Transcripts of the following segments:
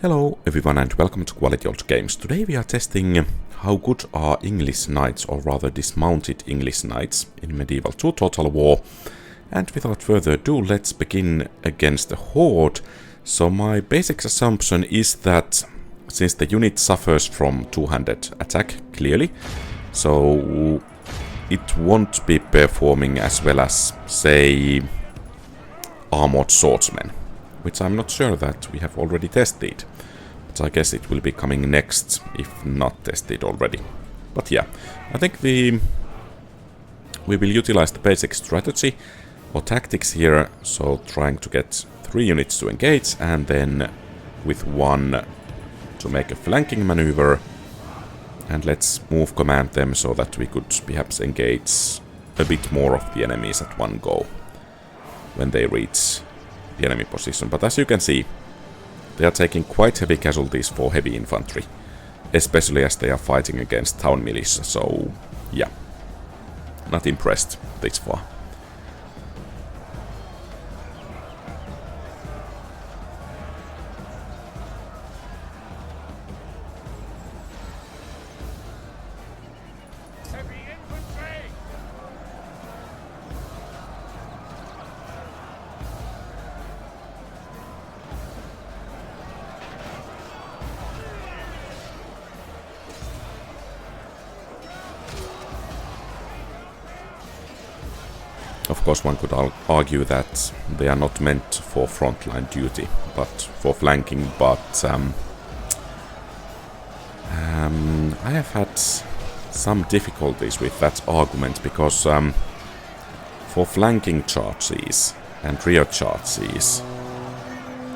Hello everyone and welcome to QualityOldGames. Today we are testing how good are English Knights, or rather Dismounted English Knights in Medieval 2 Total War. And without further ado, let's begin against the Horde. So my basic assumption is that since the unit suffers from two-handed attack, clearly, so it won't be performing as well as, say, armored swordsmen, which I'm not sure that we have already tested. But I guess it will be coming next, if not tested already. But yeah, I think we will utilize the basic strategy or tactics here, so trying to get 3 units to engage and then with 1 to make a flanking maneuver. And let's move command them so that we could perhaps engage a bit more of the enemies at one go when they reach the enemy position. But as you can see, they are taking quite heavy casualties for heavy infantry, especially as they are fighting against town militia, so yeah, not impressed this far. Of course, one could argue that they are not meant for frontline duty, but for flanking, but I have had some difficulties with that argument, because for flanking charges and rear charges,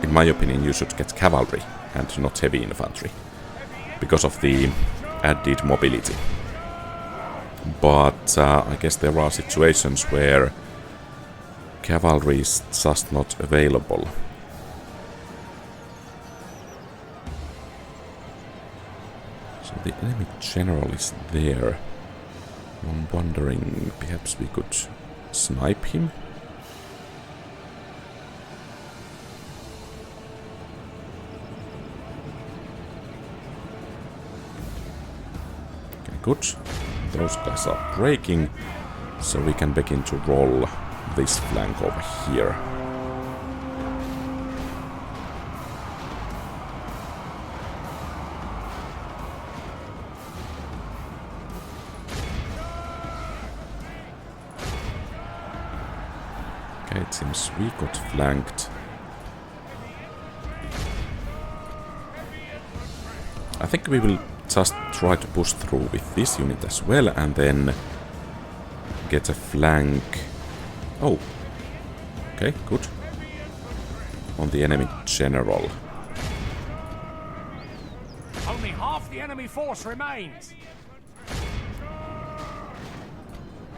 in my opinion, you should get cavalry and not heavy infantry, because of the added mobility. But I guess there are situations where cavalry is just not available. So the enemy general is there. I'm wondering, perhaps we could snipe him? Okay, good. Those guys are breaking, so we can begin to roll this flank over here. Okay, it seems we got flanked. I think we will just try to push through with this unit as well, and then get a flank. Oh, okay, good. On the enemy general. Only half the enemy force remains.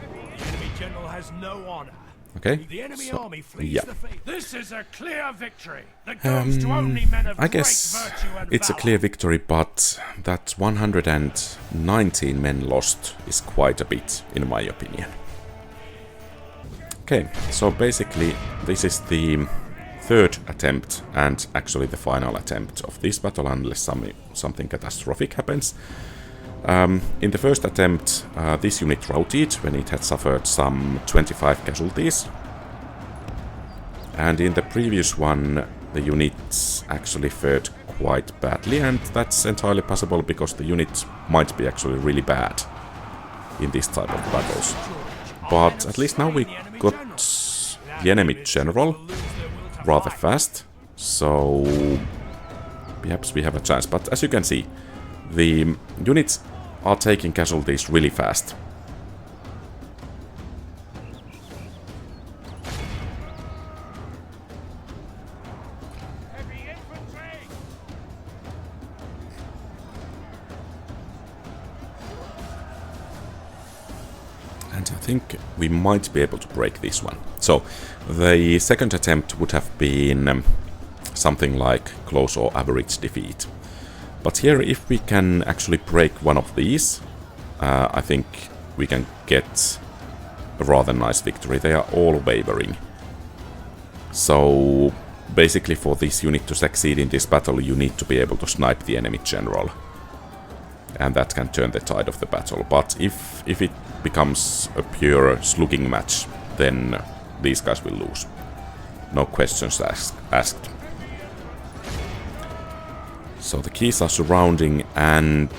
The enemy general has no honor. Okay. The enemy so, army flees yeah. the field. This is a clear victory that goes to only men of I great guess virtue and it's a valor. clear victory, but that 119 men lost is quite a bit, in my opinion. Okay, so basically this is the 3rd attempt and actually the final attempt of this battle, unless something catastrophic happens. In the first attempt, this unit routed when it had suffered some 25 casualties. And in the previous one, the units actually fared quite badly, and that's entirely possible because the unit might be actually really bad in this type of battles. But at least now we got the enemy general rather fast, so perhaps we have a chance. But as you can see, the units are taking casualties really fast. And I think we might be able to break this one. So the second attempt would have been something like close or average defeat. But here, if we can actually break one of these, I think we can get a rather nice victory. They are all wavering. So basically for this unit to succeed in this battle, you need to be able to snipe the enemy general. And that can turn the tide of the battle. But if it becomes a pure slugging match, then these guys will lose. No questions asked. So the keys are surrounding and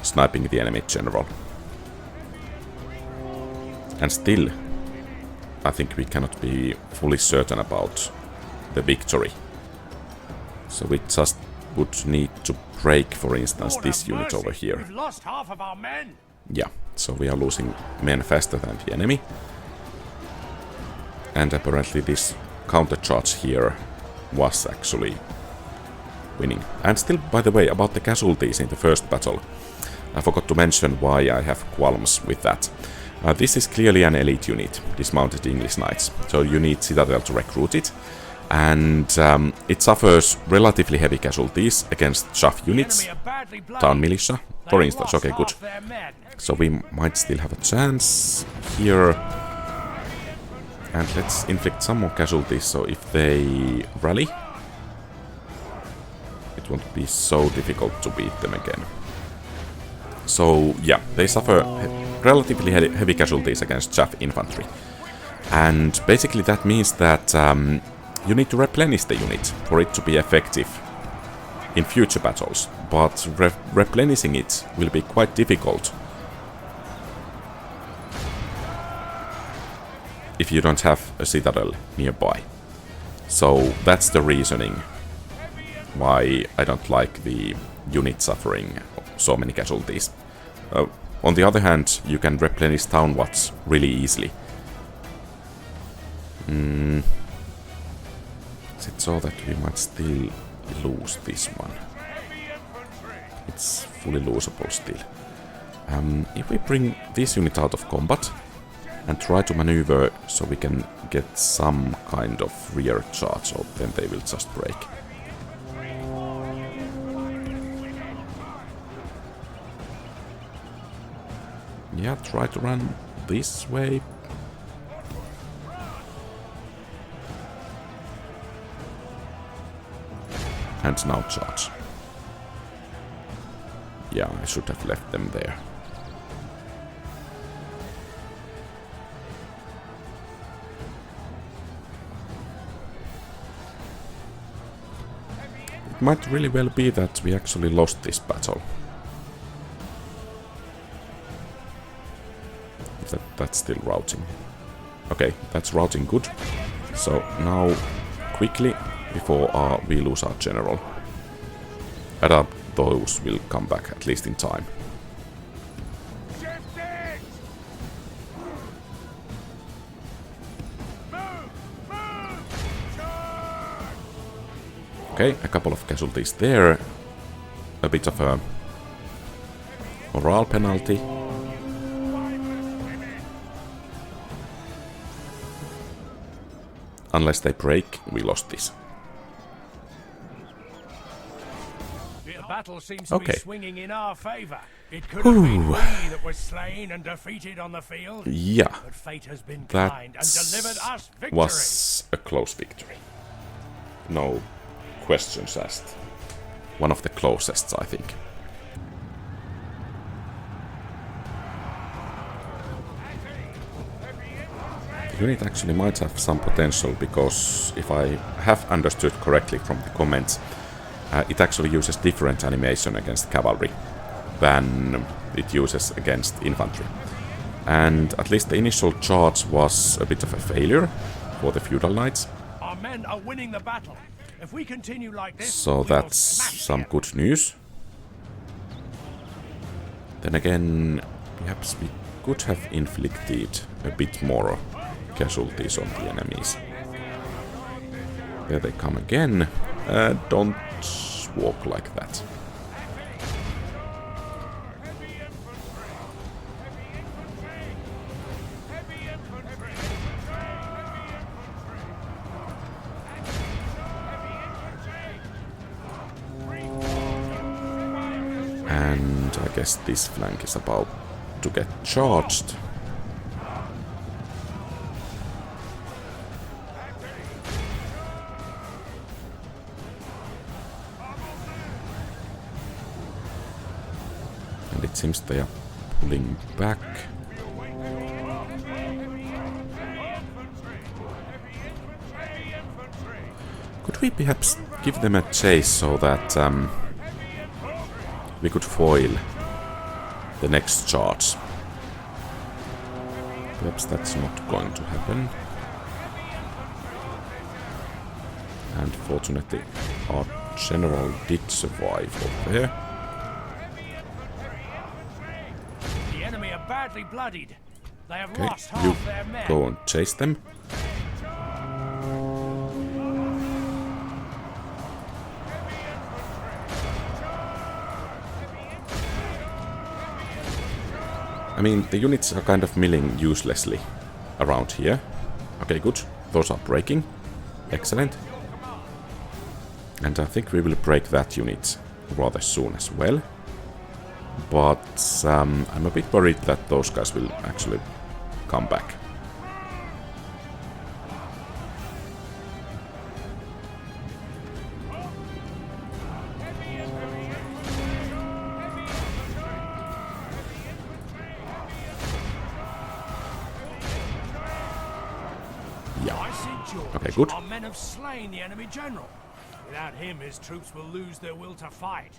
sniping the enemy general. And still, I think we cannot be fully certain about the victory. So we just would need to break, for instance, this unit over here. We've lost half of our men. Yeah, so we are losing men faster than the enemy. And apparently this countercharge here was actually winning. And still, by the way, about the casualties in the first battle, I forgot to mention why I have qualms with that. This is clearly an elite unit, Dismounted English Knights, so you need Citadel to recruit it. And it suffers relatively heavy casualties against chaff units, town militia, for instance. Okay, good. So we might still have a chance here. And let's inflict some more casualties, so if they rally, it won't be so difficult to beat them again. So yeah, they suffer relatively heavy casualties against chaff infantry. And basically that means that you need to replenish the unit for it to be effective in future battles, but replenishing it will be quite difficult if you don't have a citadel nearby. So that's the reasoning why I don't like the unit suffering so many casualties. On the other hand, you can replenish town watts really easily. Is it so that we might still lose this one? It's fully losable still. If we bring this unit out of combat and try to maneuver so we can get some kind of rear charge, or then they will just break. Yeah, try to run this way. And now charge. Yeah, I should have left them there. It might really well be that we actually lost this battle. That's still routing. Okay, that's routing good. So now, quickly, before we lose our general. Those will come back, at least in time. Okay, a couple of casualties there. A bit of a morale penalty. Unless they break, we lost this. The battle seems to be swinging in our favor. It could have been we that were slain and defeated on the field. Yeah, but fate has been kind and delivered us victory. Was a close victory. No questions asked. One of the closest, I think. The unit actually might have some potential, because if I have understood correctly from the comments, it actually uses different animation against cavalry than it uses against infantry. And at least the initial charge was a bit of a failure for the feudal knights. Our men are winning the battle. If we continue like this, so that's some good news. Then again, perhaps we could have inflicted a bit more casualties on the enemies. There they come again. Don't walk like that. And I guess this flank is about to get charged. And it seems they are pulling back. Could we perhaps give them a chase so that we could foil the next charge? Perhaps that's not going to happen. And fortunately, our general did survive over there. The enemy are badly bloodied. They have Okay, lost you half their men. go and chase them. I mean, the units are kind of milling uselessly around here. Okay, good. Those are breaking. Excellent. And I think we will break that unit rather soon as well. But I'm a bit worried that those guys will actually come back. Okay, good. Our men have slain the enemy general. Without him, his troops will lose their will to fight.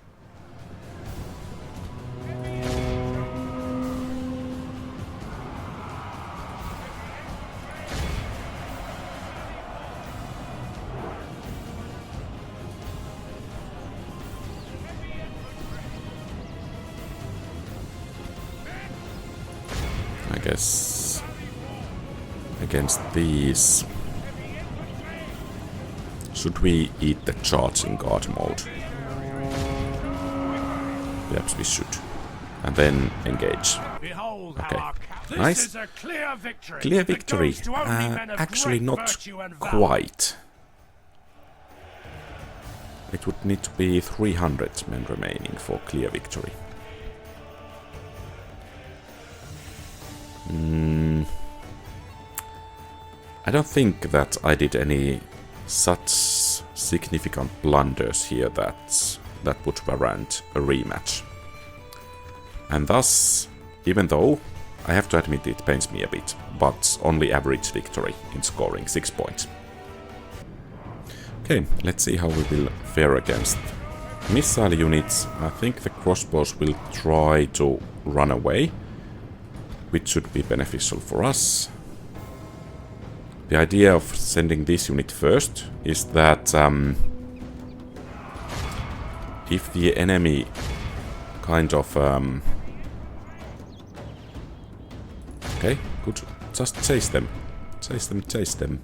I guess against these, should we eat the charge in guard mode? Perhaps we should. And then engage. Okay, nice. Clear victory. Actually not quite. It would need to be 300 men remaining for clear victory. I don't think that I did any such significant blunders here that would warrant a rematch. And thus, even though I have to admit it pains me a bit, but only average victory in scoring 6 points. Okay, let's see how we will fare against missile units. I think the crossbows will try to run away, which should be beneficial for us. The idea of sending this unit first is that if the enemy kind of... okay, good. Just chase them. Chase them, chase them.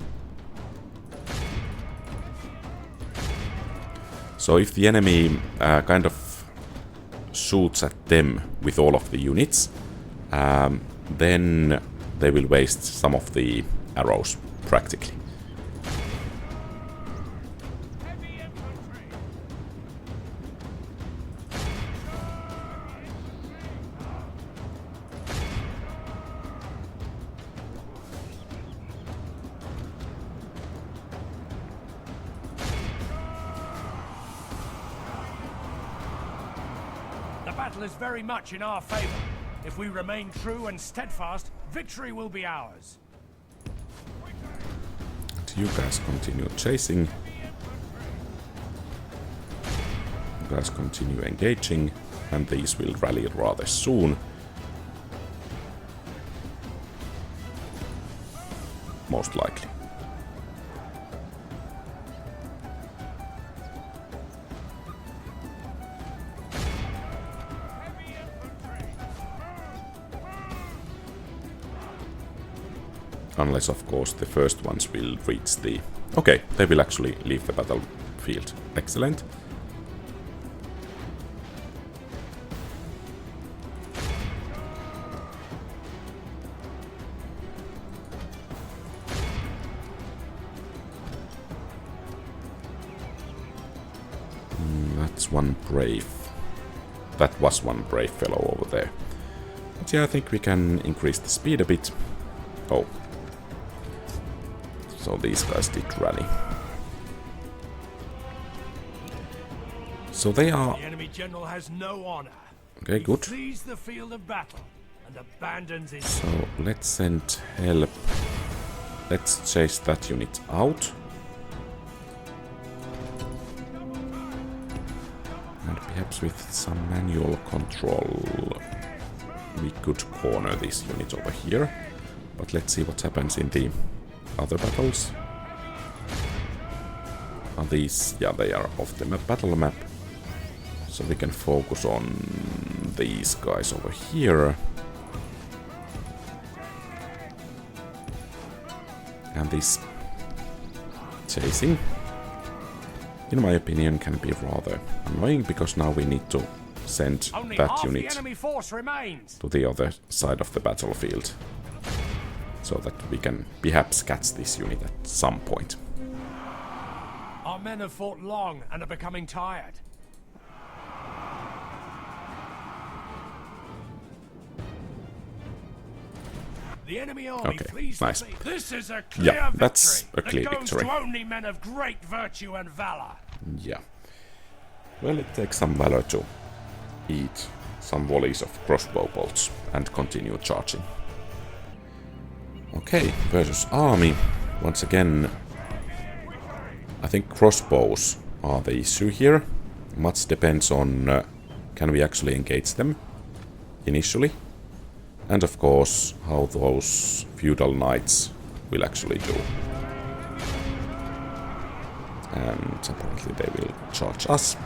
So if the enemy kind of shoots at them with all of the units, then they will waste some of the arrows, practically. The battle is very much in our favor. If we remain true and steadfast, victory will be ours. You guys continue chasing. You guys continue engaging, and these will rally rather soon. Most likely. Unless, of course, the first ones will reach the... okay, they will actually leave the battlefield. Excellent. That's one brave... that was one brave fellow over there. But yeah, I think we can increase the speed a bit. Oh. So these guys did rally. So they are... The enemy general has no honor. Okay, good. Flees the field of battle and abandons his... So let's send help. Let's chase that unit out. And perhaps with some manual control we could corner this unit over here. But let's see what happens in the other battles. Are these... yeah, they are off the battle map. So we can focus on these guys over here. And this chasing, in my opinion, can be rather annoying, because now we need to send that unit to the other side of the battlefield, so that we can perhaps catch this unit at some point. Our men have fought long and are becoming tired. The enemy army flees. Nice. This is a clear yeah, that's a clear that victory. goes to only men of great virtue and valor. Yeah. Well, it takes some valor to eat some volleys of crossbow bolts and continue charging. Okay, versus army. Once again, I think crossbows are the issue here. Much depends on can we actually engage them initially. And of course, how those feudal knights will actually do. And apparently they will charge us.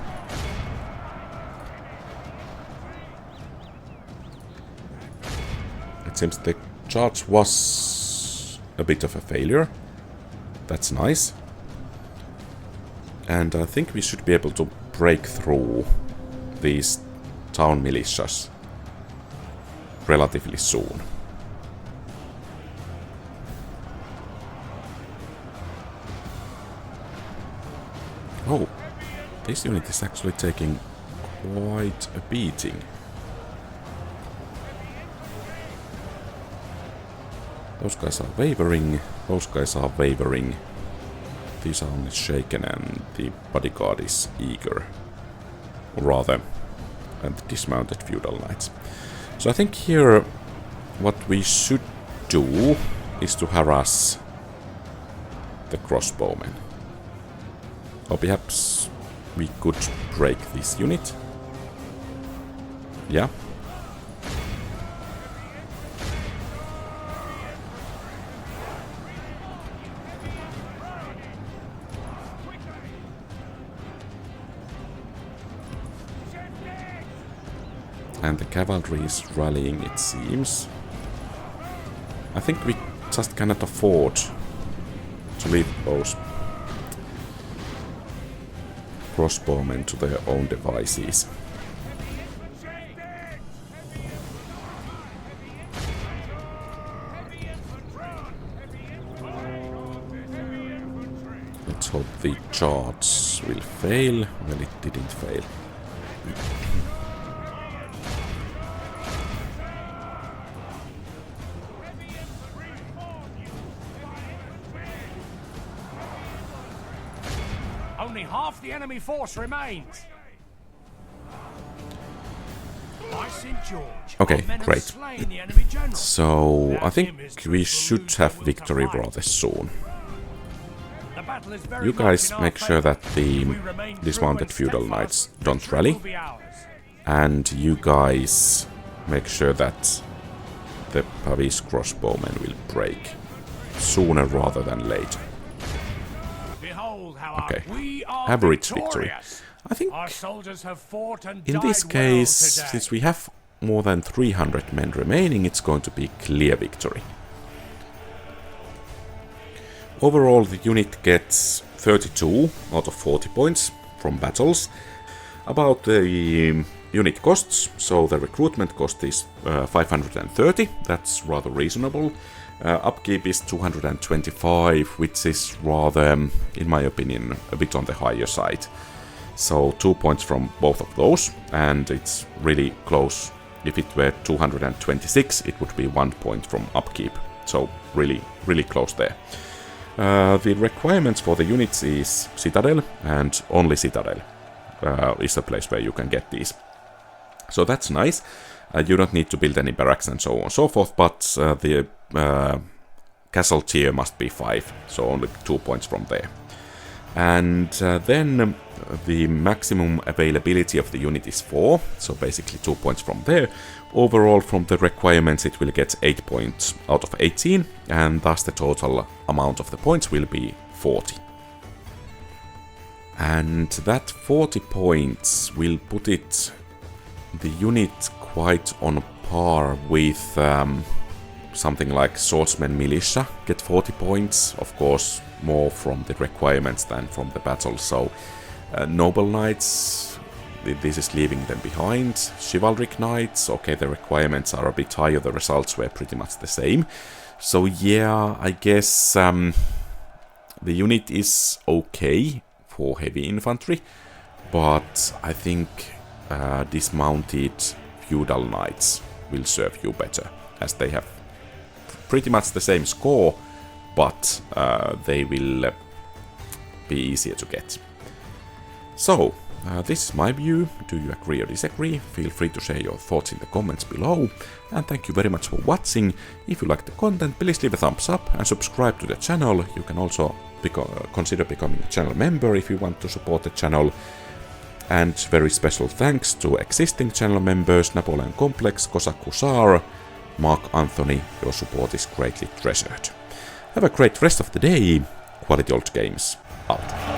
It seems the charge was a bit of a failure. That's nice. And I think we should be able to break through these town militias relatively soon. Oh, this unit is actually taking quite a beating. Those guys are wavering, those guys are wavering. These are only shaken and the bodyguard is eager. Or rather, and the dismounted feudal knights. So I think here what we should do is to harass the crossbowmen. Or perhaps we could break this unit. Yeah. And the cavalry is rallying, it seems. I think we just cannot afford to leave those crossbowmen to their own devices. Let's hope the charge will fail. Well, it didn't fail. Only half the enemy force remains. Okay, great. So, I think we should have victory rather soon. You guys make sure that the dismounted feudal knights don't rally. And you guys make sure that the Pavis crossbowmen will break sooner rather than later. Okay, average victory. I think in this case, since we have more than 300 men remaining, it's going to be clear victory. Overall, the unit gets 32 out of 40 points from battles. About the unit costs, so the recruitment cost is 530, that's rather reasonable. Upkeep is 225, which is rather, in my opinion, a bit on the higher side. So 2 points from both of those, and it's really close. If it were 226, it would be 1 point from upkeep. So really, really close there. The requirements for the units is Citadel, and only Citadel is the place where you can get these. So that's nice. You don't need to build any barracks and so on and so forth, but the castle tier must be 5, so only 2 points from there. And then the maximum availability of the unit is 4, so basically 2 points from there. Overall, from the requirements, it will get 8 points out of 18, and thus the total amount of the points will be 40. And that 40 points will put the unit quite on par with something like Swordsman Militia, get 40 points, of course more from the requirements than from the battle. So Noble Knights, this is leaving them behind. Chivalric Knights, okay, the requirements are a bit higher, the results were pretty much the same. So yeah, I guess the unit is okay for heavy infantry, but I think dismounted feudal knights will serve you better, as they have pretty much the same score, but they will be easier to get. So, this is my view. Do you agree or disagree? Feel free to share your thoughts in the comments below. And thank you very much for watching. If you like the content, please leave a thumbs up and subscribe to the channel. You can also consider becoming a channel member if you want to support the channel. And very special thanks to existing channel members Napoleon Complex, Cossack Hussar, Mark Anthony. Your support is greatly treasured. Have a great rest of the day. QualityOldGames out.